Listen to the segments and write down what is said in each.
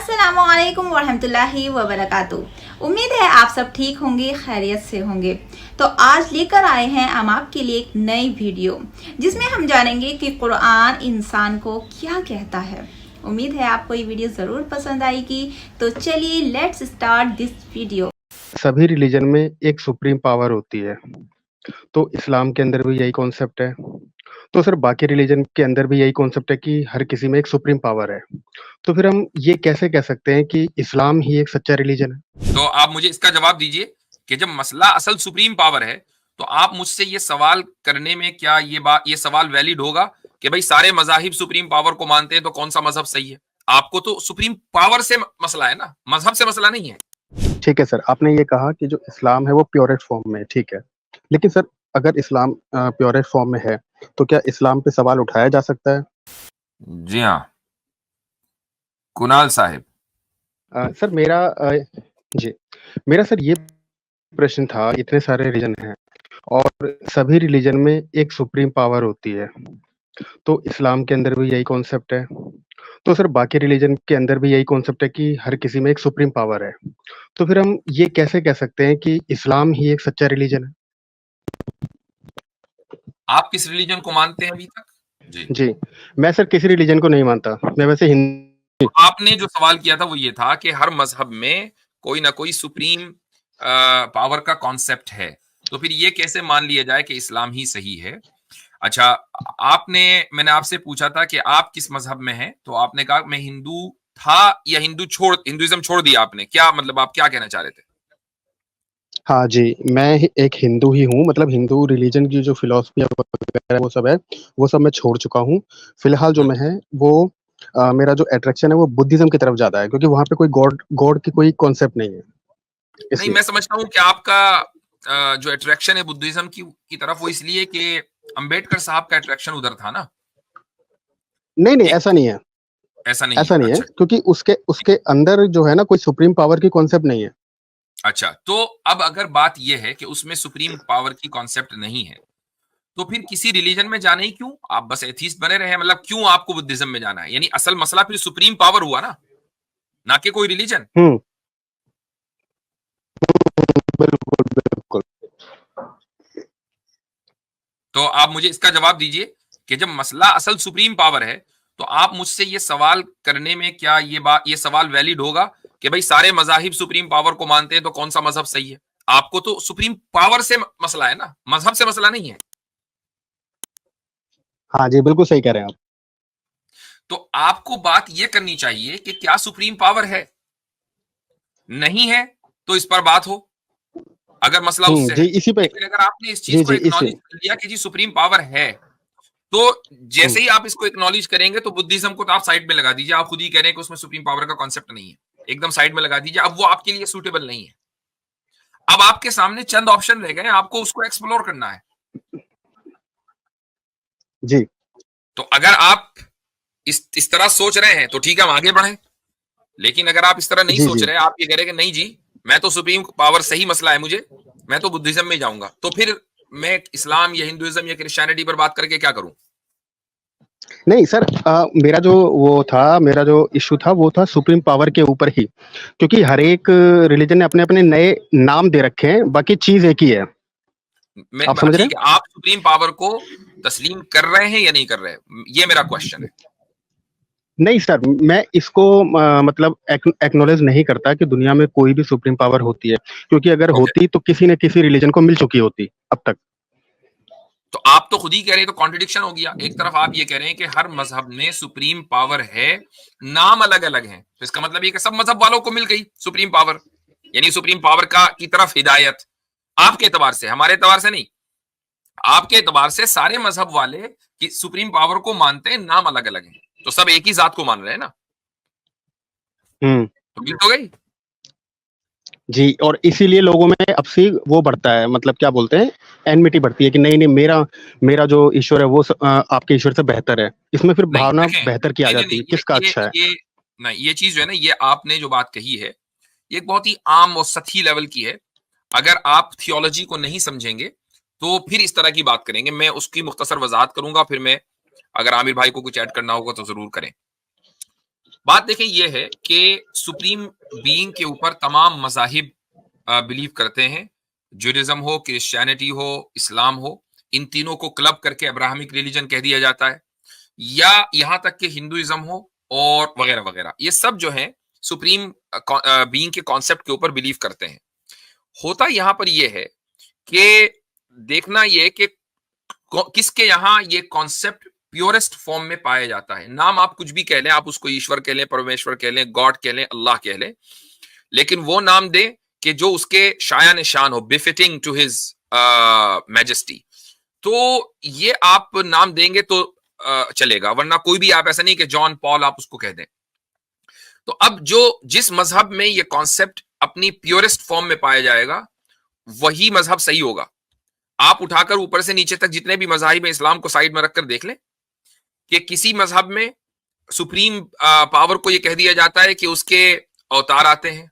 अस्सलामुअलैकुम वरहमतुल्लाहि वबरकातुहू। उम्मीद है आप सब ठीक होंगे, खैरियत से होंगे। तो आज लेकर आए हैं हम आपके लिए एक नई वीडियो जिसमें हम जानेंगे कि कुरान इंसान को क्या कहता है। उम्मीद है आपको ये वीडियो ज़रूर पसंद आएगी। तो चलिए लेट्स स्टार्ट दिस वीडियो। सभी रिलीजन में एक सुप्रीम पावर होती है, तो इस्लाम के अंदर भी यही कॉन्सेप्ट है। तो सर बाकी रिलीजन के अंदर भी यही कॉन्सेप्ट है कि हर किसी में एक सुप्रीम पावर है। तो फिर हम ये कैसे कह सकते हैं कि इस्लाम ही एक सच्चा रिलीजन है? तो आप मुझे इसका जवाब दीजिए कि जब मसला असल सुप्रीम पावर है तो आप मुझसे ये सवाल करने में क्या ये सवाल वैलिड होगा कि भाई सारे मजाहिब सुप्रीम पावर को मानते हैं तो कौन सा मजहब सही है? आपको तो सुप्रीम पावर से मसला है ना, मजहब से मसला नहीं है। ठीक है सर, आपने ये कहा कि जो इस्लाम है वो प्योरेस्ट फॉर्म में है, ठीक है। लेकिन सर अगर इस्लाम प्योरेस्ट फॉर्म में है तो क्या इस्लाम पे सवाल उठाया जा सकता है? जी हाँ, कुणाल साहिब। सर जी मेरा सर ये प्रश्न था, इतने सारे रिलीजन हैं और सभी रिलीजन में एक सुप्रीम पावर होती है, तो इस्लाम के अंदर भी यही कॉन्सेप्ट है। तो सर बाकी रिलीजन के अंदर भी यही कॉन्सेप्ट है कि हर किसी में एक सुप्रीम पावर है। तो फिर हम ये कैसे कह सकते हैं कि इस्लाम ही एक सच्चा रिलीजन है? आप किस रिलीजन को मानते हैं अभी तक? जी, मैं सर किसी रिलीजन को नहीं मानता। मैं वैसे तो आपने जो सवाल किया था वो ये था कि हर मजहब में कोई ना कोई सुप्रीम पावर का कॉन्सेप्ट है, तो फिर ये कैसे मान लिया जाए कि इस्लाम ही सही है? अच्छा, मैंने आपसे पूछा था कि आप किस मजहब में हैं, तो आपने कहा मैं हिंदू था या हिंदुइज्म छोड़ दिया आपने, क्या मतलब आप क्या कहना चाह रहे थे? हाँ जी, मैं एक हिंदू ही हूँ, मतलब हिंदू रिलीजन की जो फिलॉसफी वगैरह वो सब है, वो सब मैं छोड़ चुका हूँ। फिलहाल जो मैं है वो मेरा जो अट्रैक्शन है वो बुद्धिज़्म की तरफ ज़्यादा है, क्योंकि वहाँ पे कोई गॉड गॉड की कोई कॉन्सेप्ट नहीं है, नहीं, इसलिए। मैं समझता हूँ कि आपका जो अट्रैक्शन है बुद्धिज्म की तरफ वो इसलिए कि अंबेडकर साहब का अट्रैक्शन उधर था ना। नहीं, नहीं, एक ऐसा नहीं है। ऐसा नहीं है? ऐसा नहीं है, अच्छा। क्योंकि उसके उसके अंदर जो है ना कोई सुप्रीम पावर की कॉन्सेप्ट नहीं है। अच्छा, तो अब अगर बात यह है कि उसमें सुप्रीम पावर की कॉन्सेप्ट नहीं है, तो फिर किसी रिलीजन में जाना ही क्यों? आप बस एथीस्ट बने रहे, मतलब क्यों आपको बुद्धिज्म में जाना है? यानी असल मसला फिर सुप्रीम पावर हुआ ना कि कोई रिलीजन। हुँ, बिल्कुल, बिल्कुल। तो आप मुझे इसका जवाब दीजिए कि जब मसला असल सुप्रीम पावर है तो आप मुझसे ये सवाल करने में क्या ये सवाल वैलिड होगा कि भाई सारे मजाहिब सुप्रीम पावर को मानते हैं तो कौन सा मजहब सही है? आपको तो सुप्रीम पावर से मसला है ना, मजहब से मसला नहीं है। हाँ जी, बिल्कुल सही कह रहे हैं आप। तो आपको बात यह करनी चाहिए कि क्या सुप्रीम पावर है? नहीं है तो इस पर बात हो, अगर मसला उससे जी, है। इसी पे लेकिन अगर आपने इस चीज जी, को जी, इसी एक्नॉलेज कर लिया कि जी सुप्रीम पावर है, तो हुँ, जैसे ही आप इसको एक्नॉलेज करेंगे तो बुद्धिज्म को तो आप साइड में लगा दीजिए। आप खुद ही कह रहे हैं कि उसमें सुप्रीम पावर का कॉन्सेप्ट नहीं है, एकदम साइड में लगा दीजिए। अब वो आपके लिए सूटेबल नहीं है। अब आपके सामने चंद ऑप्शन रह गए, आपको उसको एक्सप्लोर करना है। जी, तो अगर आप इस तरह सोच रहे हैं तो ठीक है, हम आगे बढ़े। लेकिन अगर आप इस तरह नहीं जी, सोच जी। रहे, आप ये कह रहे कि नहीं जी मैं तो सुप्रीम पावर से ही मसला है मुझे, मैं तो बुद्धिज्म में जाऊंगा, तो फिर मैं इस्लाम या हिंदुइज्म या क्रिश्चियनिटी पर बात करके क्या करूं? नहीं सर, मेरा जो इश्यू था वो था सुप्रीम पावर के ऊपर ही, क्योंकि हर एक रिलीजन ने अपने-अपने नए नाम दे रखे हैं, बाकी चीज़ एक ही है। आप समझ रहे ठीक हैं? है, आप सुप्रीम पावर को तस्लीम कर रहे हैं या नहीं कर रहे? ये मेरा क्वेश्चन है। नहीं सर, मैं इसको मतलब एक्नॉलेज नहीं करता कि दुनिया में कोई भी सुप्रीम पावर होती है, क्योंकि अगर ओके, होती तो किसी न किसी रिलीजन को मिल चुकी होती अब तक। तो आप तो खुद ही कह रहे हैं, तो कॉन्ट्रडिक्शन हो गया। एक तरफ आप ये कह रहे हैं कि हर मजहब में सुप्रीम पावर है, नाम अलग अलग हैं, तो इसका मतलब ये कि सब मजहब वालों को मिल गई सुप्रीम पावर, यानी सुप्रीम पावर का की तरफ हिदायत। आपके एतबार से, हमारे एतबार से नहीं, आपके एतबार से सारे मजहब वाले कि सुप्रीम पावर को मानते हैं, नाम अलग अलग है, तो सब एक ही जात को मान रहे हैं ना, हुँ। तो मिल तो गई। जी, और इसीलिए लोगों में अब से वो बढ़ता है, मतलब क्या बोलते हैं, एनमिटी बढ़ती है कि नहीं, नहीं, मेरा मेरा जो ईश्वर है वो आपके ईश्वर से बेहतर है। इसमें फिर नहीं भावना देखें, बेहतर की आ नहीं जाती नहीं, है, किसका अच्छा है। ये नहीं, ये चीज जो है ना, ये आपने जो बात कही है ये एक बहुत ही आम और सतही लेवल की है। अगर आप थियोलॉजी को नहीं समझेंगे तो फिर इस तरह की बात करेंगे। मैं उसकी मुख्तसर वजाहत करूंगा, फिर मैं, अगर आमिर भाई को कुछ ऐड करना होगा तो जरूर करें। बात देखें ये है कि सुप्रीम बीइंग के ऊपर तमाम मज़ाहिब बिलीव करते हैं, जूडिज्म हो, क्रिश्चियनिटी हो, इस्लाम हो, इन तीनों को क्लब करके अब्राहमिक रिलीजन कह दिया जाता है, या यहां तक कि हिंदुइज्म हो और वगैरह वगैरह, ये सब जो है सुप्रीम बीइंग के कॉन्सेप्ट के ऊपर बिलीव करते हैं। होता यहां पर यह है कि देखना यह कि किसके यहां ये कॉन्सेप्ट प्योरेस्ट फॉर्म में पाया जाता है। नाम आप कुछ भी कह लें, आप उसको ईश्वर कह लें, परमेश्वर कह लें, गॉड कह लें, अल्लाह कह लें, लेकिन वो नाम दे कि जो उसके शाया निशान हो, बिफिटिंग टू हिज मैजेस्टी, तो ये आप नाम देंगे तो चलेगा, वरना कोई भी आप ऐसा नहीं कि जॉन पॉल आप उसको कह दें। तो अब जो जिस मजहब में ये कॉन्सेप्ट अपनी प्योरेस्ट फॉर्म में पाया जाएगा वही मजहब सही होगा। आप उठाकर ऊपर से नीचे तक जितने भी मजहब इस्लाम को साइड में रखकर देख लें कि किसी मजहब में सुप्रीम पावर को यह कह दिया जाता है कि उसके अवतार आते हैं,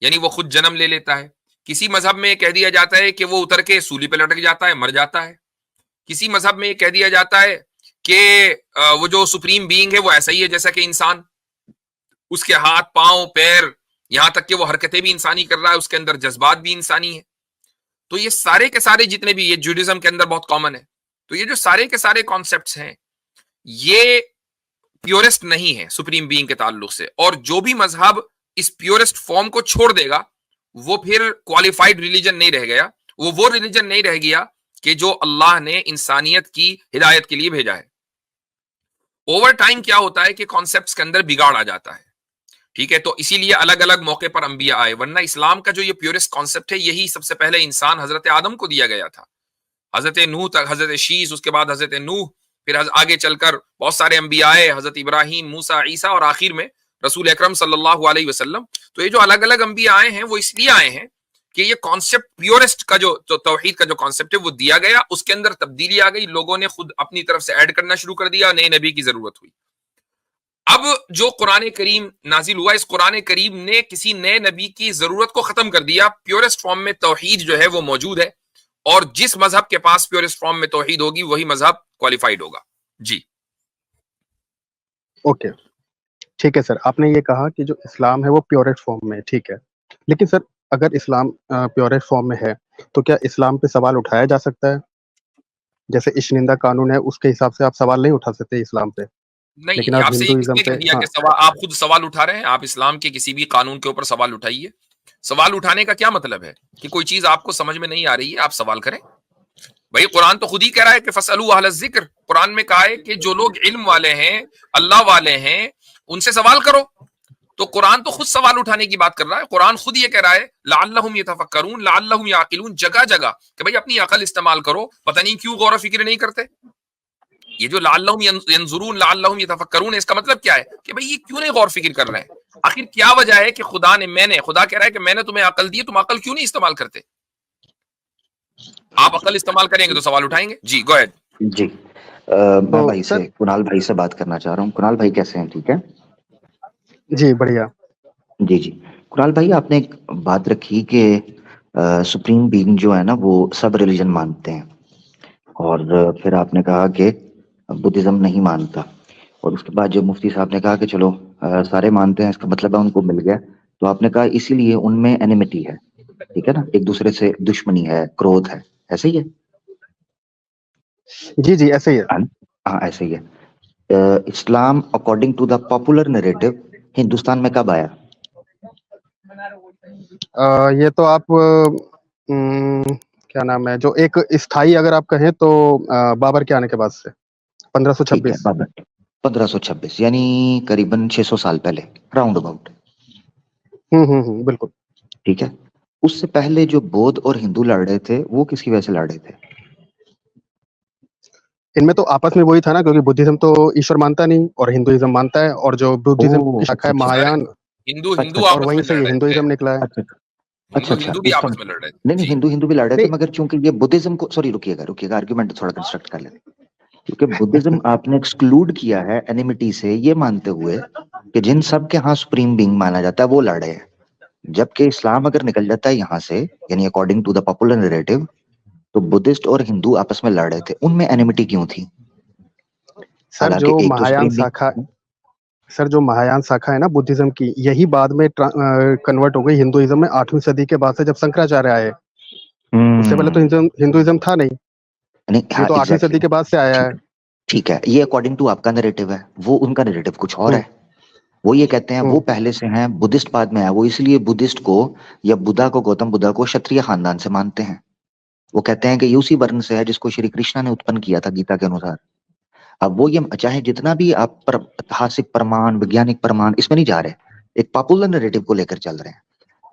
यानी वो खुद जन्म ले लेता है। किसी मजहब में कह दिया जाता है कि वो उतर के सूली पे लटक जाता है, मर जाता है। किसी मजहब में कह दिया जाता है कि वो जो सुप्रीम बीइंग है वो ऐसा ही है जैसा कि इंसान, उसके हाथ पांव पैर यहां तक कि वो हरकतें भी इंसानी कर रहा है, उसके अंदर जज्बात भी इंसानी है। तो ये सारे के सारे जितने भी, ये जूडिज्म के अंदर बहुत कॉमन है, तो ये जो सारे के सारे कॉन्सेप्ट्स हैं ये प्योरेस्ट नहीं है सुप्रीम बीइंग के ताल्लुक से। और जो भी मजहब इस प्योरेस्ट फॉर्म को छोड़ देगा वो फिर क्वालिफाइड रिलीजन नहीं रह गया, वो रिलीजन नहीं रह गया कि जो अल्लाह ने इंसानियत की हिदायत के लिए भेजा है। ओवर टाइम क्या होता है कि कॉन्सेप्ट्स के अंदर बिगाड़ आ जाता है, ठीक है। तो इसीलिए अलग अलग मौके पर अंबिया आए, वरना इस्लाम का जो ये प्योरेस्ट कॉन्सेप्ट है यही सबसे पहले इंसान हजरत आदम को दिया गया था, हजरत नूह तक, हजरत शीस, उसके बाद हजरत नूह, फिर आगे चलकर बहुत सारे अंबिया आए, हजरत इब्राहिम, मूसा, ईसा और आखिर में रसूल अकरम सल्लल्लाहु अलैहि वसल्लम। तो ये जो अलग अलग अंबिया आए हैं वो इसलिए आए हैं कि ये कॉन्सेप्ट प्योरेस्ट का जो तौहीद का जो कॉन्सेप्ट है वो दिया गया, उसके अंदर तब्दीली आ गई, लोगों ने खुद अपनी तरफ से ऐड करना शुरू कर दिया, नए नबी की जरूरत हुई। अब जो कुरान करीम नाजिल हुआ, इस कुरान करीम ने किसी नए नबी की जरूरत को खत्म कर दिया। प्योरेस्ट फॉर्म में तौहीद जो है वो मौजूद है, और जिस मजहब के पास प्योरेस्ट फॉर्म में तौहीद होगी वही मजहब क्वालिफाइड होगा। जी ओके, ठीक है सर। आपने ये कहा कि जो इस्लाम है वो प्योरेस्ट फॉर्म में है, ठीक है, लेकिन सर अगर इस्लाम प्योरेस्ट फॉर्म में है तो क्या इस्लाम पे सवाल उठाया जा सकता है? जैसे इश्निंदा कानून है उसके हिसाब से आप सवाल नहीं उठा सकते इस्लाम पे, नहीं, लेकिन आप आपसे ये हिंदुइज्म किसने कह पे दिया कि सवाल, आप खुद सवाल उठा रहे हैं? आप इस्लाम के किसी भी कानून के ऊपर सवाल उठाइए। सवाल उठाने का क्या मतलब है कि कोई चीज आपको समझ में नहीं आ रही है आप सवाल करें। भाई कुरान तो खुद ही कह रहा है कि फसलू अहल जिक्र, कुरान में कहा है कि जो लोग इल्म वाले हैं, अल्लाह वाले हैं, उनसे सवाल करो। तो कुरान तो खुद सवाल उठाने की बात कर रहा है। कुरान खुद ये कह रहा है लअल्लहुम यतफक्करून लअल्लहुम याकिलून, जगह जगह कि भाई अपनी अकल इस्तेमाल करो। पता नहीं क्यों गौर फिक्र नहीं करते। ये जो लअल्लहुम यंजुरून लअल्लहुम यतफक्करून है, इसका मतलब क्या है कि भाई ये क्यों नहीं गौर फिक्र कर रहे हैं? आखिर क्या वजह है कि खुदा कह रहा है कि मैंने तुम्हें अकल दी, तुम अकल क्यों नहीं इस्तेमाल करते? आप अकल इस्तेमाल करेंगे तो सवाल उठाएंगे। जी गो अहेड। जी मैं भाई से, कुणाल भाई से बात करना चाह रहा हूँ। कुणाल भाई कैसे हैं? ठीक है जी, बढ़िया। जी जी कुणाल भाई, आपने एक बात रखी कि सुप्रीम बीइंग जो है ना वो सब रिलीजन मानते हैं, और फिर आपने कहा कि बुद्धिज्म नहीं मानता, और उसके बाद जो मुफ्ती साहब ने कहा कि चलो सारे मानते हैं, इसका मतलब है उनको मिल गया। तो आपने कहा इसीलिए उनमें एनिमिटी है, ठीक है ना, एक दूसरे से दुश्मनी है, क्रोध है, ऐसे ही है? जी जी ऐसे ही है। हाँ ऐसे ही है। इस्लाम according to the popular narrative Hindustan में कब आया? ये तो आप क्या नाम है, जो एक स्थाई अगर आप कहें तो बाबर के आने के बाद से 1526। बाबर 1526, यानी करीबन 600 साल पहले, राउंड अबाउट। बिल्कुल ठीक है। उससे पहले जो बौद्ध और हिंदू लड़ रहे थे वो किसकी वजह से लड़ रहे थे? इनमें तो आपस में वही था ना, क्योंकि बुद्धिज्म तो ईश्वर मानता नहीं और हिंदुइज्म मानता है, और जो बुद्धिज्म की शाखा है महायान, हिंदू और वहीं से हिंदुइज्म निकला है। अच्छा, हिंदू भी आपस में लड़ रहे थे। नहीं, हिंदू भी लड़ रहे थे, मगर चूंकि ये बुद्धिज्म को, सॉरी रुकिएगा, आर्गुमेंट थोड़ा कंस्ट्रक्ट कर लेते, क्योंकि बुद्धिज्म आपने एक्सक्लूड किया है एनिमिटी से, ये मानते हुए कि जिन सब के यहाँ सुप्रीम बीइंग माना जाता है वो लड़ रहे हैं, जबकि इस्लाम अगर निकल जाता है यहाँ से, यानी according to the popular narrative, तो बुद्धिस्ट और हिंदू आपस में लड़ रहे थे। उनमें एनिमिटी क्यों थी? सर जो महायान शाखा, सर जो महायान शाखा है ना बुद्धिज्म की, यही बाद में कन्वर्ट हो गई हिंदुइज्म में 8वीं सदी के बाद से, जब शंकराचार्य आए। उससे पहले तो हिंदुइज्म था नहीं, नहीं, ये हाँ तो 8वीं एग्जैक्टली सदी के बाद से आया ठीक है। है, ठीक है, ये अकॉर्डिंग टू आपका नैरेटिव है, वो उनका नैरेटिव कुछ और हम्म, है। वो ये कहते हैं वो हम्म, पहले से हैं, बुद्धिस्ट बाद में आया, वो इसलिए बुद्धिस्ट को या बुद्धा को, गौतम बुद्धा को क्षत्रिय खानदान से मानते हैं। वो कहते हैं कि ये उसी वर्ण से है जिसको श्री कृष्णा ने उत्पन्न किया था गीता के अनुसार। अब वो ये चाहे जितना भी आप ऐतिहासिक प्रमाण, वैज्ञानिक प्रमाण, इसमें नहीं जा रहे, एक पॉपुलर नैरेटिव को लेकर चल रहे हैं।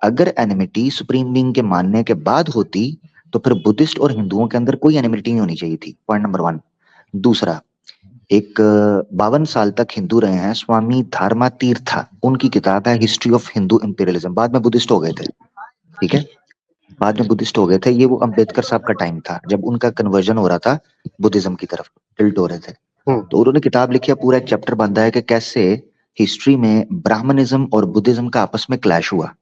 अगर एनिमिटी सुप्रीम बीइंग के मानने के बाद होती तो फिर बुद्धिस्ट और हिंदुओं के अंदर कोई एनिमिटी नहीं होनी चाहिए थी, पॉइंट नंबर 1। दूसरा, एक 52 साल तक हिंदू रहे हैं स्वामी धर्मा तीर्था, उनकी किताब है हिस्ट्री ऑफ हिंदू इंपीरियलिज्म, बाद में बुद्धिस्ट हो गए थे, ठीक है, बाद में बुद्धिस्ट हो गए थे। ये वो अंबेडकर साहब का टाइम था जब उनका कन्वर्जन हो रहा था बुद्धिज्म की तरफ, टिल्ट हो रहे थे। हम्म, तो उन्होंने किताब लिखी है, पूरा एक चैप्टर बांधा है कि कैसे हिस्ट्री में ब्राह्मणिज्म और बुद्धिज्म का आपस में क्लैश हुआ।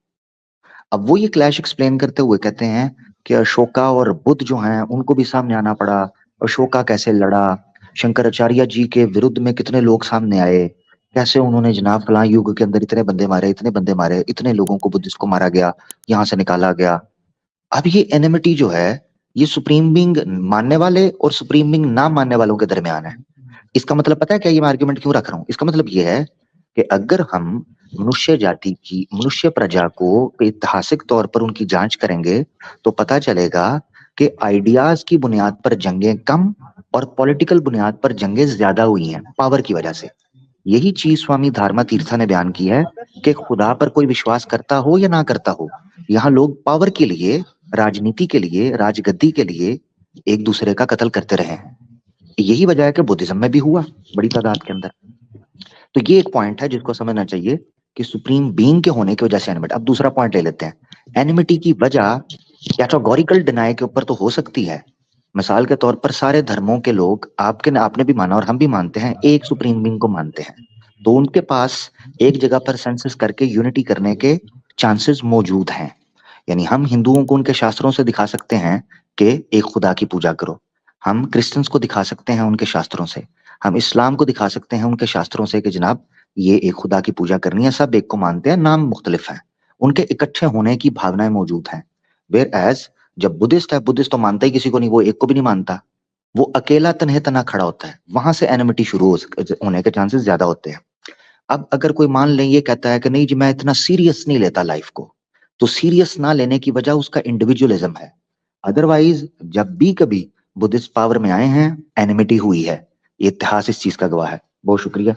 अब वो ये क्लैश एक्सप्लेन करते हुए कहते हैं कि अशोका और बुद्ध जो हैं उनको भी सामने आना पड़ा, अशोका कैसे लड़ा, शंकराचार्य जी के विरुद्ध में कितने लोग सामने आए, कैसे उन्होंने जनाब फलां युग के अंदर इतने बंदे मारे, इतने बंदे मारे, इतने लोगों को बुद्धिस्ट को मारा गया, यहाँ से निकाला गया। अब ये एनिमिटी जो है ये सुप्रीम बीइंग मानने वाले और सुप्रीम बीइंग ना मानने वालों के दरमियान है। इसका मतलब पता है क्या, ये मैं आर्ग्यूमेंट क्यों रख रहा हूँ? इसका मतलब ये है कि अगर हम मनुष्य जाति की, मनुष्य प्रजा को ऐतिहासिक तौर पर उनकी जांच करेंगे तो पता चलेगा कि आइडियाज की बुनियाद पर जंगें कम और पॉलिटिकल बुनियाद पर जंगें ज्यादा हुई हैं पावर की वजह से। यही चीज स्वामी धर्मा तीर्था ने बयान की है कि खुदा पर कोई विश्वास करता हो या ना करता हो, यहाँ लोग पावर के लिए, राजनीति के लिए, राजगद्दी के लिए एक दूसरे का कत्ल करते रहे हैं। यही वजह है कि बुद्धिज्म में भी हुआ बड़ी तादाद के अंदर। तो ये एक पॉइंट है जिसको समझना चाहिए कि सुप्रीम बीइंग के होने की वजह से एनिमिटी। अब दूसरा पॉइंट ले लेते हैं, एनिमिटी की वजह कैटेगोरिकल डिनाई के ऊपर तो हो सकती है। मिसाल के तौर पर सारे धर्मों के लोग, आपने भी माना और हम भी मानते हैं, एक सुप्रीम बीइंग को मानते हैं, तो उनके पास एक जगह पर सेंसस करके यूनिटी करने के चांसेस मौजूद हैं। यानी हम हिंदुओं को उनके शास्त्रों से दिखा सकते हैं कि एक खुदा की पूजा करो, हम क्रिश्चियंस को दिखा सकते हैं उनके शास्त्रों से, हम इस्लाम को दिखा सकते हैं उनके शास्त्रों से कि जनाब ये एक खुदा की पूजा करनी है, सब एक को मानते हैं, नाम मुख्तलिफ हैं, उनके इकट्ठे होने की भावनाएं मौजूद हैं। वेयर एज जब बुद्धिस्ट है, बुद्धिस्ट तो मानता ही किसी को नहीं, वो एक को भी नहीं मानता, वो अकेला तन्हे तना खड़ा होता है, वहां से एनिमिटी शुरू होने के चांसेस ज्यादा होते हैं। अब अगर कोई मान ले ये कहता है कि नहीं जी मैं इतना सीरियस नहीं लेता लाइफ को, तो सीरियस ना लेने की वजह उसका इंडिविजुअलिज्म है। अदरवाइज जब भी कभी बुद्धिस्ट पावर में आए हैं एनिमिटी हुई है, ये इतिहास इस चीज का गवाह है। बहुत शुक्रिया,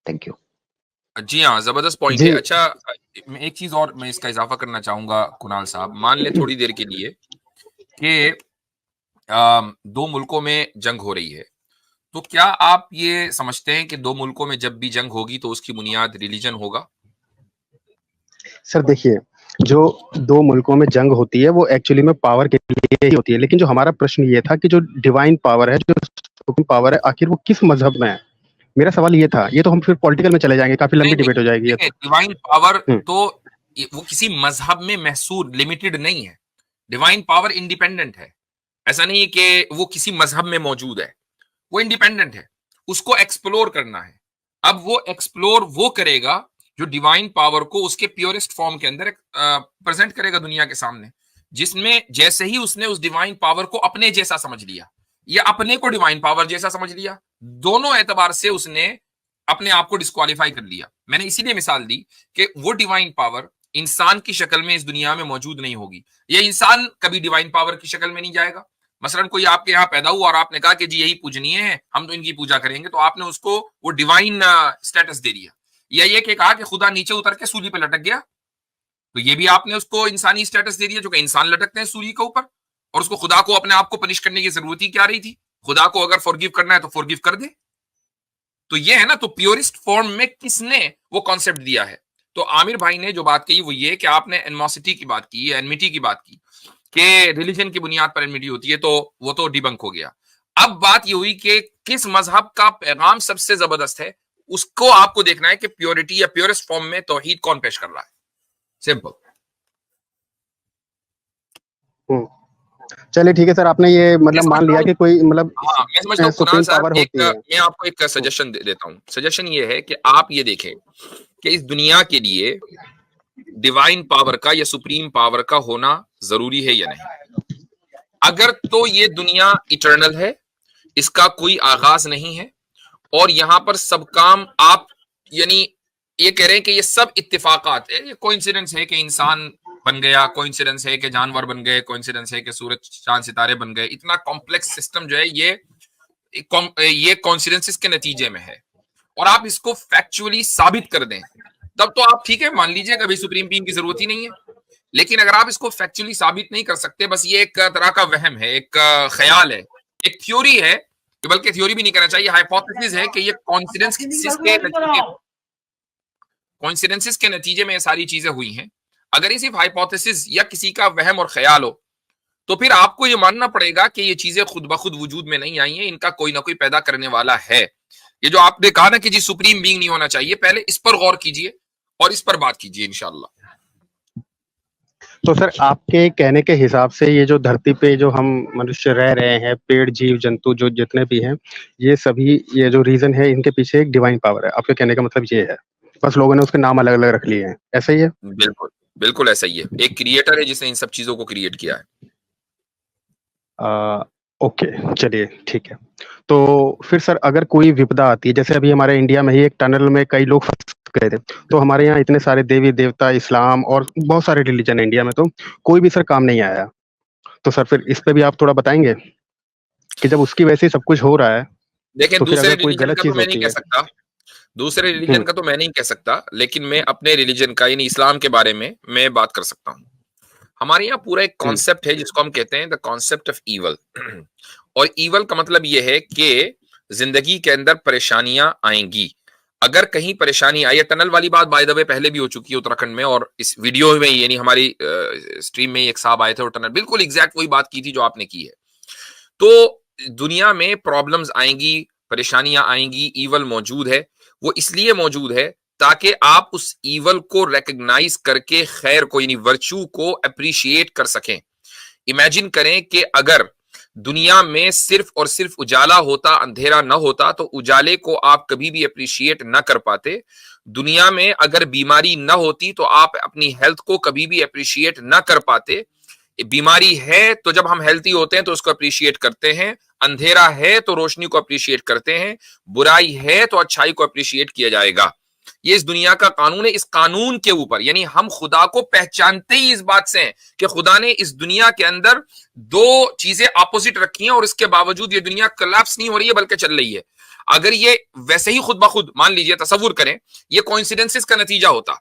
थैंक यू। जी हाँ, जबरदस्त पॉइंट है। जी अच्छा, मैं एक चीज और मैं इसका इजाफा करना चाहूंगा कुणाल साहब। मान ले थोड़ी देर के लिए कि दो मुल्कों में जंग हो रही है, तो क्या आप ये समझते हैं कि दो मुल्कों में जब भी जंग होगी तो उसकी बुनियाद रिलीजन होगा? सर देखिए, जो दो मुल्कों में जंग होती है वो एक्चुअली में पावर के लिए ही होती है, लेकिन जो हमारा प्रश्न ये था कि जो डिवाइन पावर है, जो सुप्रीम पावर है, आखिर वो किस मजहब में है? मेरा सवाल ये था। ये तो हम फिर पॉलिटिकल में चले जाएंगे, काफी लंबी नहीं, डिबेट हो जाएगी ये देखिए, तो। डिवाइन पावर हम्म, तो वो किसी मजहब में महसूर लिमिटेड नहीं है। डिवाइन पावर इंडिपेंडेंट है। ऐसा नहीं है कि वो किसी मजहब में मौजूद है, वो इंडिपेंडेंट है, उसको एक्सप्लोर करना है। अब वो एक्सप्लोर वो करेगा जो डिवाइन पावर को उसके प्योरेस्ट फॉर्म के अंदर प्रेजेंट करेगा दुनिया के सामने, जिसमें जैसे ही उसने उस डिवाइन पावर को अपने जैसा समझ लिया या अपने को डिवाइन पावर जैसा समझ लिया, दोनों एतबार से उसने अपने आप को डिस्क्वालीफाई कर लिया। मैंने इसीलिए मिसाल दी कि वो डिवाइन पावर इंसान की शक्ल में इस दुनिया में मौजूद नहीं होगी, ये इंसान कभी डिवाइन पावर की शक्ल में नहीं जाएगा। मसलन कोई आपके यहाँ पैदा हुआ और आपने कहा कि जी यही पूजनीय है, हम तो इनकी पूजा करेंगे, तो आपने उसको वो डिवाइन स्टेटस दे दिया। या ये कि कहा कि खुदा नीचे उतर के सूली पे लटक गया, तो ये भी आपने उसको इंसानी स्टेटस दे दिया, जो कि इंसान लटकते हैं सूली के ऊपर, और उसको खुदा को अपने आप को पनिश करने की जरूरत ही क्या रही थी? खुदा को अगर फॉरगिव करना है तो फॉरगिव कर दे। तो ये है ना, तो प्योरिस्ट फॉर्म में किसने वो कॉन्सेप्ट दिया है? तो आमिर भाई ने जो बात कही वो ये कि आपने एनमोसिटी की बात की, एनमिटी की बात की कि रिलीजन की बुनियाद पर एनमिटी होती है, तो वो तो डिबंक हो गया। अब बात ये हुई कि किस मजहब का पैगाम सबसे जबरदस्त है, उसको आपको देखना है कि प्योरिटी या प्योरेस्ट फॉर्म में तौहीद कौन पेश कर रहा है। सिंपल। चलिए ठीक है सर, आपने ये मैं मतलब मान समझता लिया हूँ कि कोई मतलब हाँ मैं समझता हूँ कुणाल सुप्रीम साहब पावर होती है। मैं आपको एक सजेशन देता हूँ। सजेशन ये है कि आप ये देखें कि इस दुनिया के लिए डिवाइन पावर का या सुप्रीम पावर का होना जरूरी है या नहीं। अगर तो ये दुनिया इटर्नल है, इसका कोई आगाज नहीं है और यहाँ पर सब काम आप यानी ये कह रहे हैं कि ये सब इत्तेफाकात है, ये कोइंसिडेंस है कि इंसान बन गया, कोइंसिडेंस है कि जानवर बन गए, कोइंसिडेंस है कि सूरज चांद सितारे बन गए। इतना कॉम्प्लेक्स सिस्टम जो है ये कोइंसिडेंसेस के नतीजे में है और आप इसको फैक्चुअली साबित कर दें तब तो आप ठीक है मान लीजिए कभी सुप्रीम बीइंग की जरूरत ही नहीं है। लेकिन अगर आप इसको फैक्चुअली साबित नहीं कर सकते, बस ये एक तरह का वहम है, एक ख्याल है, एक थ्योरी है, बल्कि थ्योरी भी नहीं कहना चाहिए, हाइपोथेसिस है कि ये कोइंसिडेंसेस के नतीजे में ये सारी चीजें हुई हैं। अगर ये सिर्फ हाइपोथेसिस या किसी का वहम और ख्याल हो तो फिर आपको ये मानना पड़ेगा कि ये चीजें खुद ब खुद वजूद में नहीं आई हैं, इनका कोई ना कोई पैदा करने वाला है। ये जो आपने कहा ना कि जी सुप्रीम बीइंग नहीं होना चाहिए, पहले इस पर गौर कीजिए और इस पर बात कीजिए इंशाअल्लाह। तो सर आपके कहने के हिसाब से ये जो धरती पे जो हम मनुष्य रह रहे हैं, पेड़ जीव जंतु जो जितने भी हैं, ये सभी ये जो रीजन है इनके पीछे एक डिवाइन पावर है। आपके कहने का मतलब ये है, बस लोगों ने उसके नाम अलग अलग रख लिए हैं, ऐसा ही है? बिल्कुल बिल्कुल ऐसा ही है। एक क्रिएटर है जिसने इन सब चीजों को क्रिएट किया है। ओके, चलिए ठीक है। तो फिर सर अगर कोई विपदा आती है, जैसे अभी हमारे इंडिया में ही एक टनल में कई लोग फंस गए थे, तो हमारे यहाँ इतने सारे देवी देवता, इस्लाम और बहुत सारे रिलीजन है इंडिया में, तो कोई भी सर काम नहीं आया। तो सर फिर इस पे भी आप थोड़ा बताएंगे कि जब उसकी वजह से सब कुछ हो रहा है देखें तो फिर दूसरे अगर कोई रिलीजन गलत का तो चीज मैं नहीं होती कह है। सकता, दूसरे रिलीजन का तो मैं नहीं कह सकता, लेकिन मैं अपने रिलीजन का यानी इस्लाम के बारे में मैं बात कर सकता हूँ। हमारे यहाँ पूरा एक कॉन्सेप्ट है जिसको हम कहते हैं द कॉन्सेप्ट ऑफ ईवल। और ईवल का मतलब यह है कि जिंदगी के अंदर परेशानियां आएंगी। अगर कहीं परेशानी आई, टनल वाली बात बाय द वे पहले भी हो चुकी है उत्तराखंड में, और इस वीडियो में यानी हमारी स्ट्रीम में एक साहब आए थे और टनल बिल्कुल एग्जैक्ट वही बात की थी जो आपने की है। तो दुनिया में प्रॉब्लम्स आएंगी, परेशानियां आएंगी, ईवल मौजूद है। वो इसलिए मौजूद है ताकि आप उस ईवल को रिकॉग्नाइज करके खैर को यानी वर्च्यू को अप्रिशिएट कर सकें। इमेजिन करें कि अगर दुनिया में सिर्फ और सिर्फ उजाला होता, अंधेरा न होता, तो उजाले को आप कभी भी अप्रिशिएट न कर पाते। दुनिया में अगर बीमारी न होती तो आप अपनी हेल्थ को कभी भी अप्रिशिएट न कर पाते। बीमारी है तो जब हम हेल्थी होते हैं तो उसको अप्रिशिएट करते हैं, अंधेरा है तो रोशनी को अप्रिशिएट करते हैं, बुराई है तो अच्छाई को अप्रिशिएट किया जाएगा। ये इस दुनिया का कानून है। इस कानून के ऊपर यानी हम खुदा को पहचानते ही इस बात से हैं कि खुदा ने इस दुनिया के अंदर दो चीजें ऑपोजिट रखी हैं और इसके बावजूद ये दुनिया कोलैप्स नहीं हो रही है बल्कि चल रही है। अगर ये वैसे ही खुद ब खुद मान लीजिए, तसव्वुर करें, ये कोइंसिडेंसेस का नतीजा होता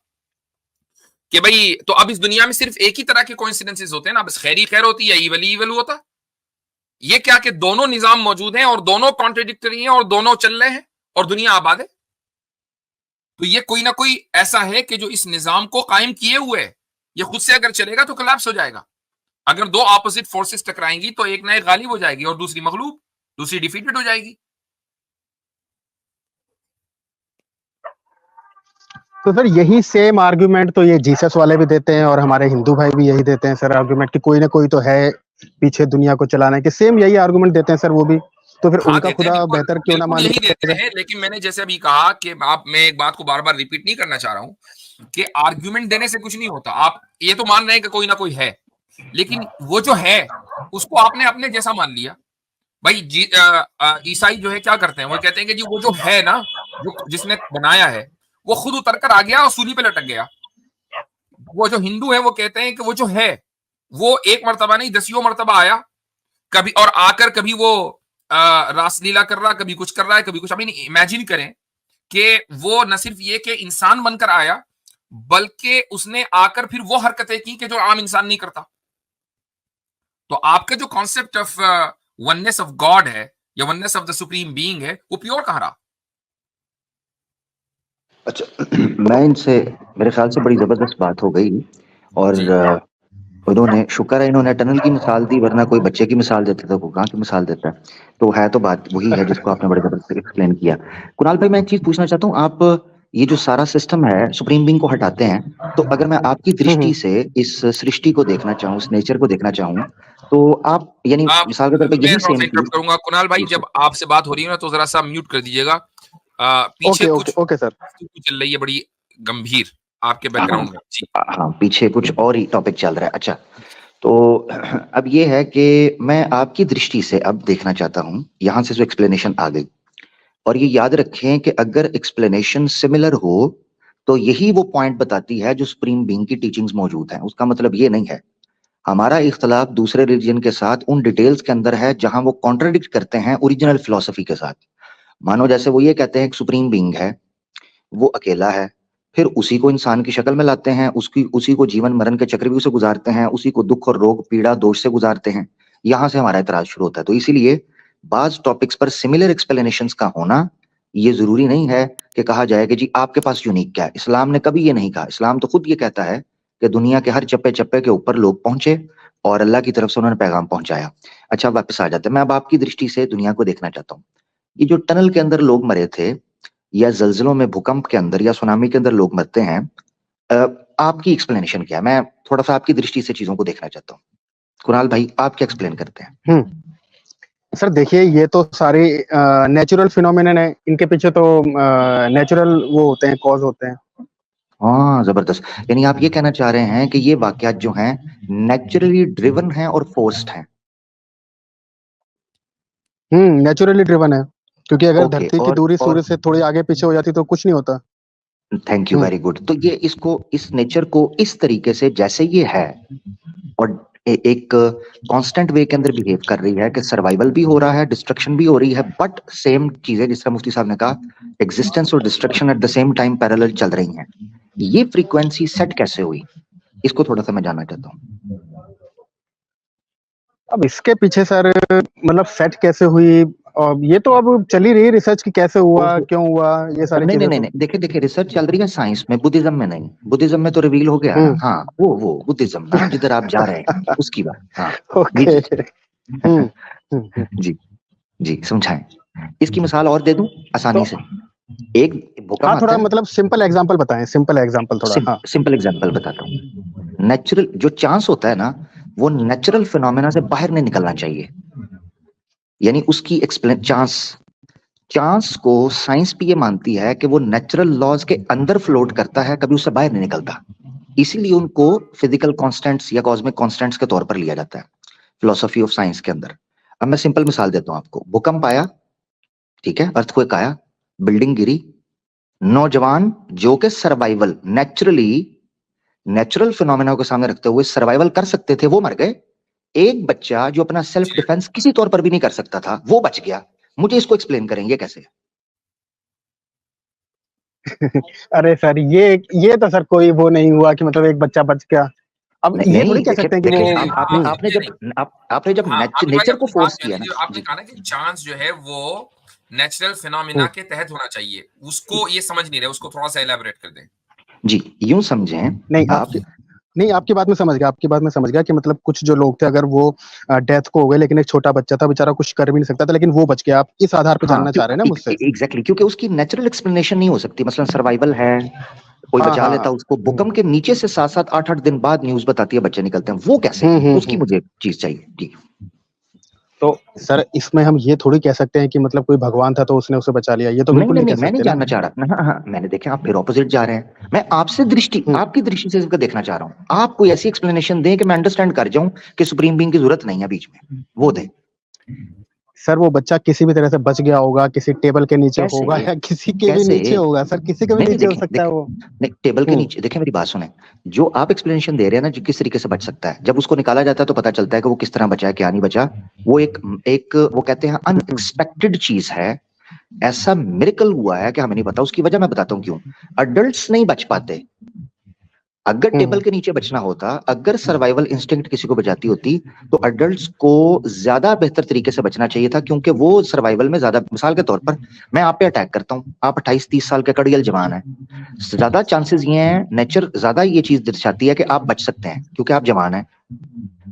कि भाई तो अब इस दुनिया में सिर्फ एक ही तरह के कोइंसिडेंसेस होते हैं ना, बस खैरी खैर होती है, ईवल ईवल होता। ये क्या कि दोनों निजाम मौजूद हैं और दोनों कॉन्ट्रडिक्टरी हैं और दोनों चल रहे हैं और दुनिया आबाद है। तो ये कोई ना कोई ऐसा है कि जो इस निजाम को कायम किए हुए है। ये खुद से अगर चलेगा तो कोलैप्स हो जाएगा। अगर दो ऑपोजिट फोर्सेस टकराएंगी तो एक ना एक गालिब हो जाएगी और दूसरी मगलूब, दूसरी डिफीटेड हो जाएगी। तो सर यही सेम आर्गुमेंट तो ये जीसस वाले भी देते हैं और हमारे हिंदू भाई भी यही देते हैं सर आर्गुमेंट कि कोई ना कोई तो है पीछे दुनिया को चलाने के। सेम यही आर्गुमेंट देते हैं सर वो भी। तो फिर हाँ, उनका खुदा बेहतर क्यों ना मान यही देते हैं। लेकिन मैंने जैसे अभी कहा कि मैं एक बात को बार बार रिपीट नहीं करना चाह रहा हूं कि आर्ग्यूमेंट देने से कुछ नहीं होता। आप ये तो मान रहे हैं कि कोई ना कोई है, लेकिन वो जो है उसको आपने अपने जैसा मान लिया। भाई ईसाई जो है क्या करते हैं, वो कहते हैं कि जी वो जो है ना, जो जिसने बनाया है वो खुद उतर कर आ गया और सूली पे लटक गया। वो जो हिंदू है वो कहते हैं कि वो जो है वो एक मर्तबा नहीं 10 मर्तबा आया कभी, और आकर कभी वो रासलीला कर रहा, कभी कुछ कर रहा है, कभी कुछ। अभी इमेजिन करें कि वो न सिर्फ ये कि इंसान बनकर आया बल्कि उसने आकर फिर वो हरकतें की कि जो आम इंसान नहीं करता। तो आपका जो concept of oneness of God है या oneness of the supreme being है वो प्योर कहां रहा? अच्छा, मैं इनसे मेरे ख्याल से बड़ी जबरदस्त बात हो गई और उन्होंने शुक्र है इन्होंने टनल की मिसाल दी, वरना कोई बच्चे की मिसाल देता था, कोई कहाँ की मिसाल देता है। तो है तो बात वही है जिसको आपने बड़े जबरदस्त एक्सप्लेन किया। कुणाल भाई मैं एक चीज पूछना चाहता हूँ, आप ये जो सारा सिस्टम है सुप्रीम बीइंग को हटाते हैं, तो अगर मैं आपकी दृष्टि से इस सृष्टि को देखना चाहूँ, इस नेचर को देखना चाहूँ, तो आप यानी मिसाल के तौर पे मैं यही थोड़ा सा सेम इंटरप्ट चीज। करूंगा कुणाल भाई, जब आपसे बात हो रही है ना तो जरा सा म्यूट कर दीजिएगा। पीछे ओके कुछ ओके ओके सर। गुफ्तगू चल रही है बड़ी गंभीर आपके बैकग्राउंड में जी। हाँ, पीछे कुछ और ही टॉपिक चल रहा है। अच्छा, तो अब ये है कि मैं आपकी दृष्टि से अब देखना चाहता हूँ, यहाँ से जो एक्सप्लेनेशन आ गई, और ये याद रखें कि अगर एक्सप्लेनेशन सिमिलर हो तो यही वो पॉइंट बताती है जो सुप्रीम बीइंग की टीचिंग्स मौजूद हैं। उसका मतलब ये नहीं है हमारा इख्तलाफ दूसरे रिलीजन के साथ उन डिटेल्स के अंदर है जहां वो कॉन्ट्रडिक्ट करते हैं ओरिजिनल फिलॉसफी के साथ। मानो जैसे वो ये कहते हैं कि सुप्रीम बीइंग है, वो अकेला है, फिर उसी को इंसान की शक्ल में लाते हैं, उसी को जीवन मरण के चक्रव्यूह से गुजारते हैं, उसी को दुख और रोग पीड़ा दोष से गुजारते हैं। यहां से हमारा इतराज शुरू होता है। तो इसीलिए बाज टॉपिक्स पर सिमिलर एक्सप्लेनेशंस का होना ये जरूरी नहीं है कि कहा जाए कि जी आपके पास यूनिक क्या है। इस्लाम ने कभी ये नहीं कहा। इस्लाम तो खुद ये कहता है कि दुनिया के हर चप्पे चप्पे के ऊपर लोग पहुंचे और अल्लाह की तरफ से उन्होंने पैगाम पहुंचाया। अच्छा, वापस आ जाते हैं। मैं अब आपकी दृष्टि से दुनिया को देखना चाहता हूँ। ये जो टनल के अंदर लोग मरे थे, या जल्जलों में, भूकंप के अंदर या सुनामी के अंदर लोग मरते हैं, आपकी एक्सप्लेनेशन क्या है? मैं थोड़ा सा आपकी दृष्टि से चीजों को देखना चाहता हूँ। कुणाल भाई, आप क्या एक्सप्लेन करते हैं? सर देखिए, ये तो सारे नेचुरल फिनोमेनन है, इनके पीछे तो नेचुरल वो होते हैं, कॉज होते हैं। हाँ, जबरदस्त। यानी आप ये कहना चाह रहे हैं कि ये वाकयात जो हैं नेचुरली ड्रिवन हैं और फोर्स्ड हैं। नेचुरली ड्रिवन है, क्योंकि अगर ओके, धरती की दूरी सूर्य से थोड़ी आगे पीछे हो जाती तो कुछ नहीं होता। Thank you, very good. तो ये इस नेचर को इस तरीके से जैसे ये है और एक कांस्टेंट वे के अंदर बिहेव कर रही है कि सर्वाइवल भी हो रहा है, डिस्ट्रक्शन भी हो रही है, बट सेम चीजें जिस तरह मुफ्ती साहब ने कहा, एग्जिस्टेंस और destruction at the same time parallel चल रही हैं। ये फ्रीक्वेंसी सेट कैसे हुई, इसको थोड़ा सा मैं जानना चाहता हूँ। अब इसके पीछे सर मतलब सेट कैसे हुई, और ये तो अब चल ही रही है रिसर्च की, कैसे हुआ, क्यों हुआ, ये सारी चीजें। नहीं, देखिए रिसर्च चल रही है साइंस में, बुद्धिज्म में नहीं। बुद्धिज्म में तो रिवील हो गया ना। हाँ, वो बुद्धिज्म ना, जिधर आप जा रहे हैं उसकी बात। हाँ, ओके। जी जी, समझाएं। इसकी मिसाल और दे दूं आसानी से। एक भूकंप हाँ, थोड़ा आता है, मतलब सिंपल एग्जांपल बताएं, सिंपल एग्जांपल थोड़ा। हाँ, सिंपल एग्जांपल बताता हूँ। नेचुरल जो चांस होता है ना, वो नेचुरल फिनोमेना से बाहर नहीं निकलना चाहिए। यानी उसकी एक्सप्लेन चांस को साइंस भी ये मानती है कि वो नेचुरल लॉज के अंदर फ्लोट करता है, कभी उससे बाहर नहीं निकलता। इसीलिए उनको फिजिकल कांस्टेंट्स या कॉस्मिक कांस्टेंट्स के तौर पर लिया जाता है फिलोसफी ऑफ साइंस के अंदर। अब मैं सिंपल मिसाल देता हूं आपको। भूकंप आया, ठीक है, अर्थक्वेक आया, बिल्डिंग गिरी, नौजवान जो कि सर्वाइवल नेचुरल फिनोमेना को सामने रखते हुए सर्वाइवल कर सकते थे, वो मर गए। एक बच्चा जो अपना सेल्फ डिफेंस किसी तौर पर भी नहीं कर सकता था, वो बच गया। मुझे इसको एक्सप्लेन करेंगे कैसे? अरे सर, ये तो सर कोई वो नहीं हुआ कि मतलब एक बच्चा बच गया। अब ये थोड़ी कह सकते हैं कि वो आपने जब नेचर को फोर्स किया ना, आपने कहा ना कि चांस जो है वो नेचुरल फिनोमेना के तहत होना चाहिए, उसको ये समझ नहीं रहे, उसको थोड़ा सा एलैबोरेट कर दें। जी, यूं समझें। नहीं, आपकी बात में समझ गया कि मतलब कुछ जो लोग थे, अगर वो डेथ को हो गए, लेकिन एक छोटा बच्चा था बेचारा, कुछ कर भी नहीं सकता था, लेकिन वो बच गया। आप इस आधार पे जानना चाह रहे हैं ना मुझसे? एग्जैक्टली, क्योंकि उसकी नेचुरल एक्सप्लेनेशन नहीं हो सकती। मसलन सर्वाइवल है, कोई बचा लेता उसको, भूकंप के नीचे से 7-7 8-8 दिन बाद न्यूज बताती है बच्चे निकलते हैं, वो कैसे? उसकी मुझे चीज चाहिए। जी, तो सर इसमें हम ये थोड़ी कह सकते हैं कि मतलब कोई भगवान था तो उसने उसे बचा लिया, ये तो बिल्कुल नहीं कह सकते। मैं नहीं जानना चाह रहा। हाँ, मैंने देखा आप फिर ऑपोजिट जा रहे हैं। मैं आपसे आपकी दृष्टि से इसको देखना चाह रहा हूँ। आप कोई ऐसी एक्सप्लेनेशन दें कि मैं अंडरस्टैंड कर जाऊं कि सुप्रीम बीइंग की जरूरत नहीं है बीच में, वो दे। सर वो बच्चा किसी भी तरह से बच गया होगा, किसी टेबल के नीचे होगा या किसी के भी नीचे होगा। सर किसी के भी नीचे हो सकता है वो। नहीं, टेबल के नीचे। देखिए मेरी बात सुने, जो आप एक्सप्लेनेशन दे रहे हैं ना, जो किस तरीके से बच सकता है, जब उसको निकाला जाता है तो पता चलता है कि वो किस तरह बचा है, क्या नहीं बचा। वो एक वो कहते हैं अनएक्सपेक्टेड चीज है। ऐसा मिरेकल हुआ है कि हमें नहीं पता। उसकी वजह मैं बताता हूँ क्यों। अडल्ट्स नहीं बच पाते। अगर टेबल के नीचे बचना होता, अगर सर्वाइवल इंस्टिंक्ट किसी को बचाती होती, तो अडल्ट्स को ज्यादा बेहतर तरीके से बचना चाहिए था, क्योंकि वो सर्वाइवल में ज्यादा। मिसाल के तौर पर मैं आप पे अटैक करता हूं, आप 28-30 साल के कड़ियल जवान हैं, ज्यादा चांसेस ये हैं, नेचर ज्यादा ये चीज दर्शाती है कि आप बच सकते हैं क्योंकि आप जवान हैं।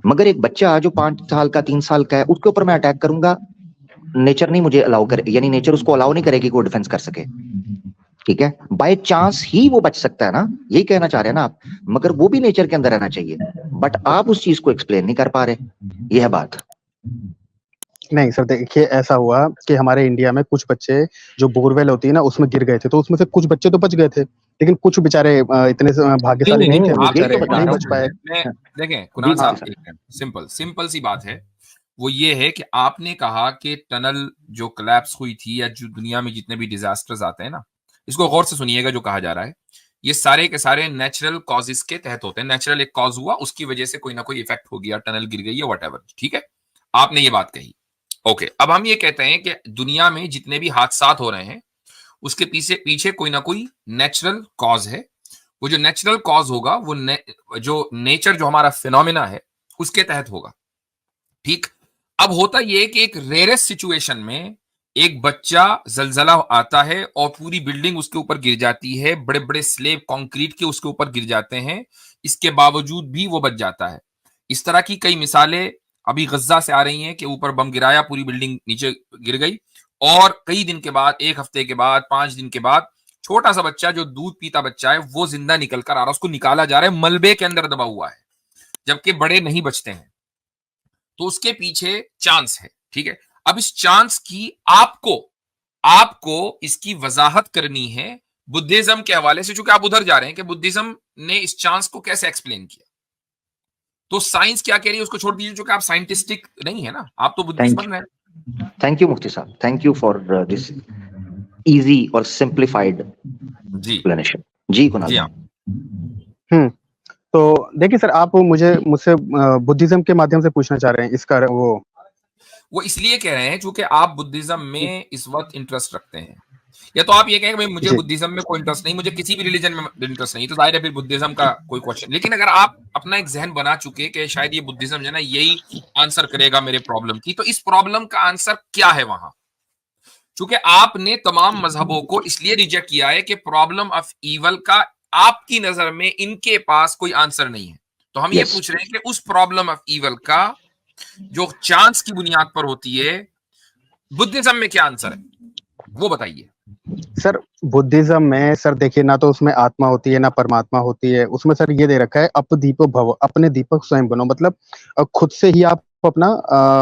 मगर एक बच्चा जो 5 साल का, 3 साल का है, उसके ऊपर मैं अटैक करूंगा, नेचर नहीं मुझे अलाउ करे, यानी नेचर उसको अलाउ नहीं करेगी कि वो डिफेंस कर सके। ठीक है, बाय चांस ही वो बच सकता है ना, यही कहना चाह रहे हैं ना आप, मगर वो भी नेचर के अंदर रहना चाहिए, बट आप उस चीज को एक्सप्लेन नहीं कर पा रहे, ये है बात। नहीं सर, देखिए ऐसा हुआ कि हमारे इंडिया में कुछ बच्चे जो बोरवेल होती है ना उसमें गिर गए थे, तो उसमें से कुछ बच्चे तो बच गए थे, लेकिन कुछ बेचारे इतने भाग्यशाली नहीं थे, वो आप बेचारे यही तो बता नहीं रहा बच हूँ पाए। मैं देखें जी कुणाल जी साहब, सर। एक सिंपल सिंपल सी बात है, वो ये है कि आपने कहा कि टनल जो कोलैप्स हुई थी, या जो दुनिया में जितने भी डिजास्टर्स आते हैं ना, इसको गौर से सुनिएगा जो कहा जा रहा है, ये सारे के सारे नेचुरल कॉजेस के तहत होते हैं। नेचुरल एक कॉज हुआ, उसकी वजह से कोई ना कोई इफेक्ट हो गया, टनल गिर गई या व्हाटएवर, ठीक है, आपने ये बात कही। ओके, अब हम ये कहते हैं कि दुनिया में जितने भी हादसा हो रहे हैं उसके पीछे पीछे कोई ना कोई नेचुरल कॉज है। वो जो नेचुरल कॉज होगा वो जो नेचर जो हमारा फिनोमिना है उसके तहत होगा, ठीक। अब होता यह कि एक रेयरेस्ट सिचुएशन में एक बच्चा, जलजला आता है और पूरी बिल्डिंग उसके ऊपर गिर जाती है, बड़े बड़े स्लेब कंक्रीट के उसके ऊपर गिर जाते हैं, इसके बावजूद भी वो बच जाता है। इस तरह की कई मिसालें अभी गज्जा से आ रही हैं कि ऊपर बम गिराया, पूरी बिल्डिंग नीचे गिर गई, और कई दिन के बाद, एक हफ्ते के बाद, 5 दिन के बाद, छोटा सा बच्चा जो दूध पीता बच्चा है वो जिंदा निकल कर आ रहा है, उसको निकाला जा रहा है, मलबे के अंदर दबा हुआ है, जबकि बड़े नहीं बचते हैं। तो उसके पीछे चांस है, ठीक है। अब इस चांस की आपको इसकी वजाहत करनी है बुद्धिज्म के हवाले से, चूंकि आप उधर जा रहे हैं कि बुद्धिज्म ने इस चांस को कैसे एक्सप्लेन किया। तो साइंस क्या कह रही है उसको छोड़ दीजिए, चूंकि आप साइंटिस्टिक नहीं है ना, आप तो बुद्धिस्ट बन रहे हैं। थैंक यू मुफ्ती साहब, thank you for this easy और सिंप्लीफाइड जी एक्सप्लेनेशन। जी कुणाल जी भाई। हाँ, तो देखिए सर, आप मुझसे बुद्धिज्म के माध्यम से पूछना चाह रहे हैं इसका वो इसलिए कह रहे हैं चूंकि आप बुद्धिज्म में इस वक्त इंटरेस्ट रखते हैं, या तो आप ये कहें कि भाई मुझे जी बुद्धिज्म में कोई इंटरेस्ट नहीं, मुझे किसी भी रिलीजन में इंटरेस्ट नहीं, तो जाहिर है फिर बुद्धिज्म का कोई क्वेश्चन। लेकिन अगर आप अपना एक जहन बना चुके कि शायद ये बुद्धिज्म जो है ना यही आंसर करेगा मेरे प्रॉब्लम की, तो इस प्रॉब्लम का आंसर क्या है वहां? चूंकि आपने तमाम मजहबों को इसलिए रिजेक्ट किया है कि प्रॉब्लम ऑफ ईवल का आपकी नजर में इनके पास कोई आंसर नहीं है, तो हम ये Yes. पूछ रहे हैं कि उस प्रॉब्लम ऑफ ईवल का जो चांस की बुनियाद पर होती है, बुद्धिज्म में क्या आंसर है वो बताइए। सर, बुद्धिज्म में सर देखिए, ना तो उसमें आत्मा होती है ना परमात्मा होती है, उसमें सर ये दे रखा है अपदीपो भव, अपने दीपक स्वयं बनो, मतलब खुद से ही आप अपना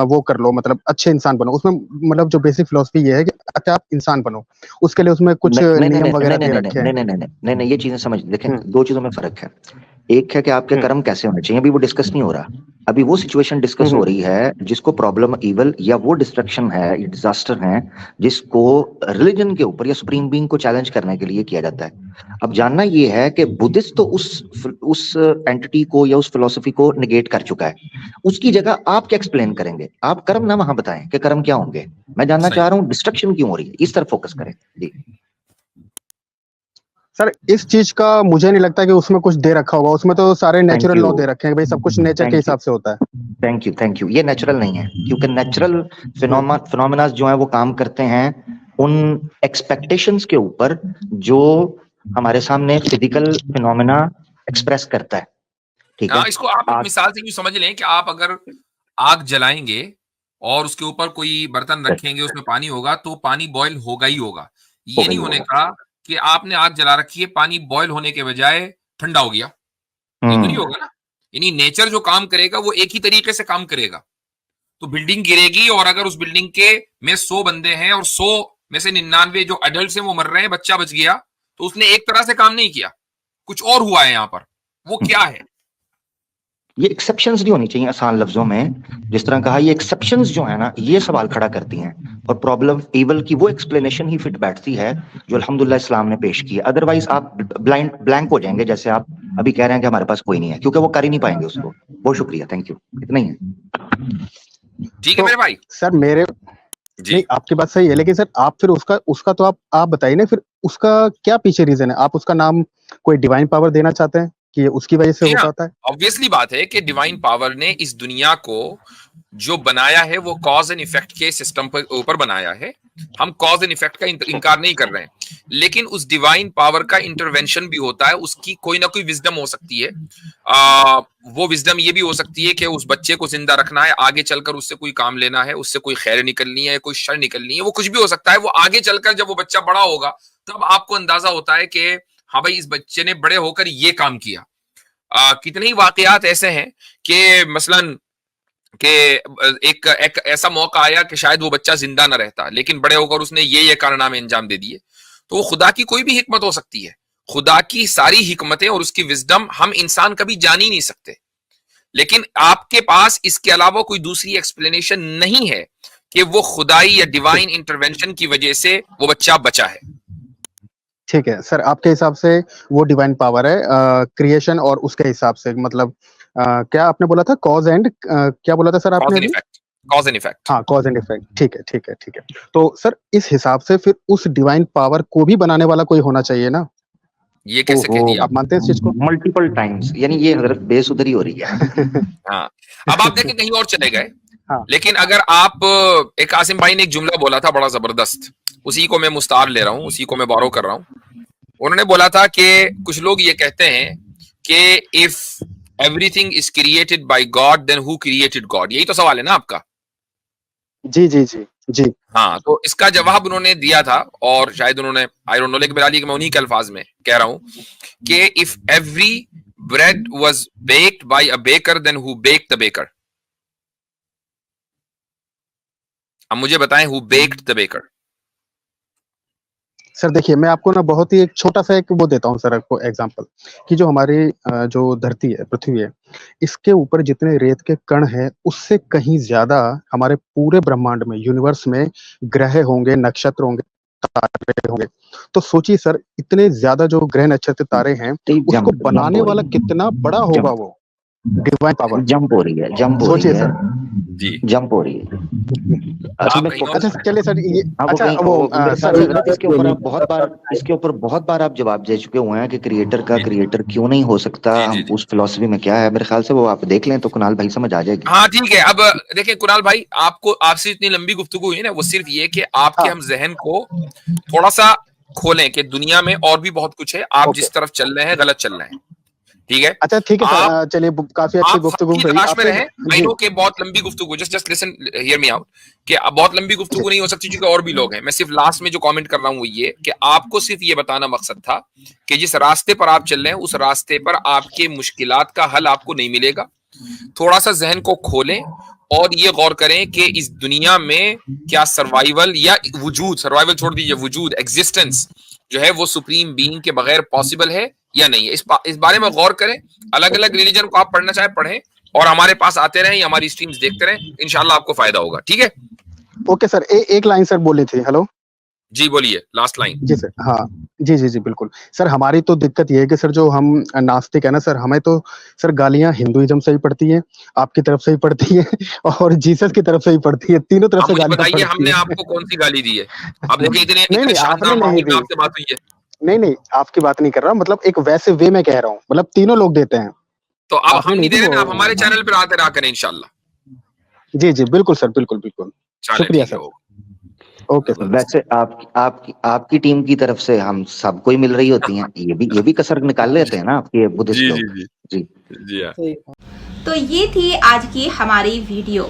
वो कर लो, मतलब अच्छे इंसान बनो। उसमें मतलब जो बेसिक फिलोसफी ये है कि अच्छा आप इंसान बनो, उसके लिए उसमें कुछ नियम वगैरह दे रखे हैं। नहीं, ये चीजें समझ देखें, हम्म, दो चीजों में फर्क है। एक है कि आपके हम्म, कर्म कैसे होने चाहिए, अभी वो डिस्कस नहीं हो रहा, अभी वो सिचुएशन डिस्कस हो रही है जिसको प्रॉब्लम ईवल या वो डिस्ट्रक्शन है, ये डिजास्टर है जिसको रिलीजन के ऊपर या सुप्रीम बीइंग को चैलेंज करने के लिए किया जाता है। अब जानना ये है कि बुद्धिस्ट तो उस एंटिटी को या उस फिलोसफी को निगेट कर चुका है, उसकी जगह आप क्या एक्सप्लेन करेंगे? आप कर्म ना वहां बताएं कि कर्म क्या होंगे, मैं जानना चाह रहा हूँ डिस्ट्रक्शन क्यों हो रही है, इस तरफ फोकस करें जी। सर इस चीज का मुझे नहीं लगता कि उसमें कुछ दे रखा होगा, उसमें तो सारे नेचुरल लॉ दे रखे हैं, भाई सब कुछ नेचर के हिसाब से होता है। थैंक यू, ये नेचुरल नहीं है, क्योंकि नेचुरल फिनोमेना जो है वो काम करते हैं उन एक्सपेक्टेशंस के ऊपर जो हमारे सामने फिजिकल फिनोमेना एक्सप्रेस करता है, ठीक है। इसको आप एक मिसाल से यूं समझ लें कि आप अगर आग जलाएंगे और उसके ऊपर कोई बर्तन रखेंगे, उसमें पानी होगा, तो पानी बॉयल होगा ही होगा। ये नहीं होने का कि आपने आग जला रखी है, पानी बॉयल होने के बजाय ठंडा हो गया, ये तो नहीं होगा ना। यानी नेचर जो काम करेगा वो एक ही तरीके से काम करेगा। तो बिल्डिंग गिरेगी और अगर उस बिल्डिंग के में 100 बंदे हैं और 100 में से 99 जो अडल्ट हैं वो मर रहे हैं, बच्चा बच गया, तो उसने एक तरह से काम नहीं किया, कुछ और हुआ है यहाँ पर। वो क्या है? ये एक्सेप्शंस नहीं होनी चाहिए, आसान लफ्जों में जिस तरह कहा, ये एक्सेप्शंस जो है ना ये सवाल खड़ा करती हैं, और प्रॉब्लम ईवल की वो एक्सप्लेनेशन ही फिट बैठती है जो अल्हम्दुलिल्लाह इस्लाम ने पेश की है। अदरवाइज आप ब्लैंक हो जाएंगे, जैसे आप अभी कह रहे हैं कि हमारे पास कोई नहीं है, क्योंकि वो कर ही नहीं पाएंगे उसको। बहुत शुक्रिया, थैंक यू, इतना ही है। ठीक है मेरे भाई। सर मेरे नहीं, आपकी बात सही है, लेकिन सर आप फिर उसका तो आप बताइए ना, फिर उसका क्या पीछे रीजन है? आप उसका नाम कोई डिवाइन पावर देना चाहते हैं कि उसकी वजह से हो पाता है? ऑब्वियसली बात है कि डिवाइन पावर ने इस दुनिया को जो बनाया है वो कॉज एंड इफेक्ट के सिस्टम पर ऊपर बनाया है, हम कॉज एंड इफेक्ट का इनकार नहीं कर रहे हैं, लेकिन उस डिवाइन पावर का इंटरवेंशन भी होता है, उसकी कोई ना कोई विजडम हो सकती है। वो विजडम ये भी हो सकती है कि उस बच्चे को जिंदा रखना है, आगे चलकर उससे कोई काम लेना है, उससे कोई खैर निकलनी है, कोई शर निकलनी है, वो कुछ भी हो सकता है। वो आगे चलकर जब वो बच्चा बड़ा होगा तब आपको अंदाजा होता है कि हाँ भाई इस बच्चे ने बड़े होकर ये काम किया। कितने ही वाकयात ऐसे हैं कि मसलन कि एक ऐसा मौका आया कि शायद वो बच्चा जिंदा न रहता, लेकिन बड़े होकर उसने ये कारनामे अंजाम दे दिए। तो वो खुदा की कोई भी हिकमत हो सकती है, खुदा की सारी हिकमतें और उसकी विजडम हम इंसान कभी जान ही नहीं सकते, लेकिन आपके पास इसके अलावा कोई दूसरी एक्सप्लेनेशन नहीं है कि वो खुदाई या डिवाइन इंटरवेंशन की वजह से वो बच्चा बचा है। ठीक है सर, आपके हिसाब से वो डिवाइन पावर है क्रिएशन, और उसके हिसाब से मतलब क्या आपने बोला था कॉज एंड क्या बोला था सर आपने? Cause and effect. हाँ, कॉज एंड इफेक्ट। ठीक है ठीक है ठीक है। तो सर इस हिसाब से फिर उस डिवाइन पावर को भी बनाने वाला कोई होना चाहिए ना? ये कैसे कह दिया आप मानते हैं इस चीज को? मल्टीपल टाइम्स, यानी ये हजरत बेसुधरी हो रही है। हाँ, अब आप देखें कहीं और चले गए। हाँ। लेकिन अगर आप एक आसिम भाई ने एक जुमला बोला था बड़ा जबरदस्त, उसी को मैं मुस्तार ले रहा हूँ, उसी को मैं बोरो कर रहा हूँ। उन्होंने बोला था कि कुछ लोग ये कहते हैं कि if everything is created by God then who created God. यही तो सवाल है ना आपका? जी जी जी जी। हाँ, तो इसका जवाब उन्होंने दिया था, और शायद उन्होंने आई डोंट नो, लेकिन मेरा मैं उन्हीं के अल्फाज में कह रहा हूं कि if every bread was baked by a baker then who baked the baker. अब मुझे बताएं who baked the baker. Sir देखिए, मैं आपको ना बहुत ही एक छोटा सा एक वो देता हूँ सर आपको एग्जांपल, कि जो हमारी जो धरती है, पृथ्वी है, इसके ऊपर जितने रेत के कण हैं उससे कहीं ज्यादा हमारे पूरे ब्रह्मांड में, यूनिवर्स में ग्रह होंगे, नक्षत्र होंगे, तारे होंगे। तो सोचिए सर, इतने ज्यादा जो ग्रह नक्षत्र तारे हैं उसको बनाने वाला कितना बड़ा होगा वो डिवाइन पावर। जंप हो रही है, जंप हो रही है जी, जंप हो रही है। अच्छा चलिए सर, ये अच्छा वो सर इसके ऊपर बहुत बार आप जवाब दे चुके हुए हैं कि क्रिएटर का क्रिएटर क्यों नहीं हो सकता। हम उस फिलॉसफी में क्या है, मेरे ख्याल से वो आप देख लें तो कुणाल भाई समझ आ जाएगी। हाँ ठीक है। अब देखिए कुणाल भाई, आपसे इतनी लंबी गुफ्तगू हुई ना, वो सिर्फ ये कि आपके हम जहन को थोड़ा सा खोलें कि दुनिया में और भी बहुत कुछ है, आप जिस तरफ चल रहे हैं गलत चल रहे हैं। ठीक है, अच्छा ठीक है सर, चलिए काफी अच्छी गुफ्तगू हुई। तलाश में रहें। आई नो कि बहुत लंबी गुफ्तगू, just listen, hear me out, कि अब बहुत लंबी गुफ्तगू नहीं हो सकती क्योंकि और भी लोग हैं। मैं सिर्फ लास्ट में जो कमेंट कर रहा हूं वो ये कि आपको सिर्फ ये बताना मकसद था कि जिस रास्ते पर आप चल रहे हैं उस रास्ते पर आपके मुश्किलात का हल आपको नहीं मिलेगा। थोड़ा सा जहन को खोलें और ये गौर करें कि इस दुनिया में क्या सर्वाइवल या वजूद, सर्वाइवल छोड़ दीजिए, वजूद, एग्जिस्टेंस जो है वो सुप्रीम बीइंग के बगैर पॉसिबल है या नहीं है। इस बारे में गौर करें। अलग अलग रिलीजन को आप पढ़ना चाहे पढ़ें, और हमारे पास आते रहें, हमारी स्ट्रीम्स देखते रहें, इंशाल्लाह आपको फायदा होगा। ठीक है, ओके सर। एक लाइन सर बोली थी। हेलो जी बोलिए, लास्ट लाइन। जी सर। हाँ जी जी जी बिल्कुल सर। हमारी तो दिक्कत ये है कि सर जो हम नास्तिक है ना सर, हमें तो सर गालियां हिंदुइज्म से ही पड़ती है, आपकी तरफ से ही पड़ती है, और जीसस की तरफ से ही पड़ती है। तीनों तरफ से गालियां पड़ती है। हमने आपको कौन सी गाली दी है? आप देखिए इतने शानदार माहौल में आपसे बात हुई है। नहीं, आपकी बात नहीं कर रहा हूँ, मतलब एक वैसे वे में कह रहा हूँ, मतलब तीनों लोग देते हैं। तो आप हम नहीं दे रहे, आप हमारे चैनल पर आते रहा करें इंशाल्लाह। जी जी बिल्कुल सर, बिल्कुल बिल्कुल, शुक्रिया सर। Okay sir. वैसे आपकी टीम की तरफ से हम सबको ही मिल रही होती हैं, ये भी कसर निकाल लेते हैं ना आपके बुद्धिस्ट लोग। जी। तो ये थी आज की हमारी वीडियो।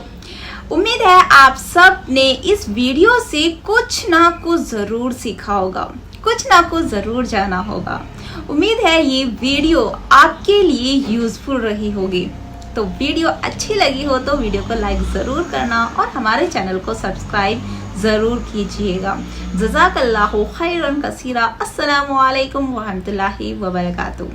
उम्मीद है आप सब ने इस वीडियो से कुछ ना कुछ जरूर सीखा होगा, कुछ ना कुछ जरूर जाना होगा। उम्मीद है ये वीडियो आपके लिए यूजफुल रही होगी। तो वीडियो अच्छी लगी हो तो वीडियो को लाइक जरूर करना और हमारे चैनल को सब्सक्राइब जरूर कीजिएगा। जज़ाकल्लाहु खैरन कसीरा। अस्सलामु अलैकुम व रहमतुल्लाहि व बरकातुहू।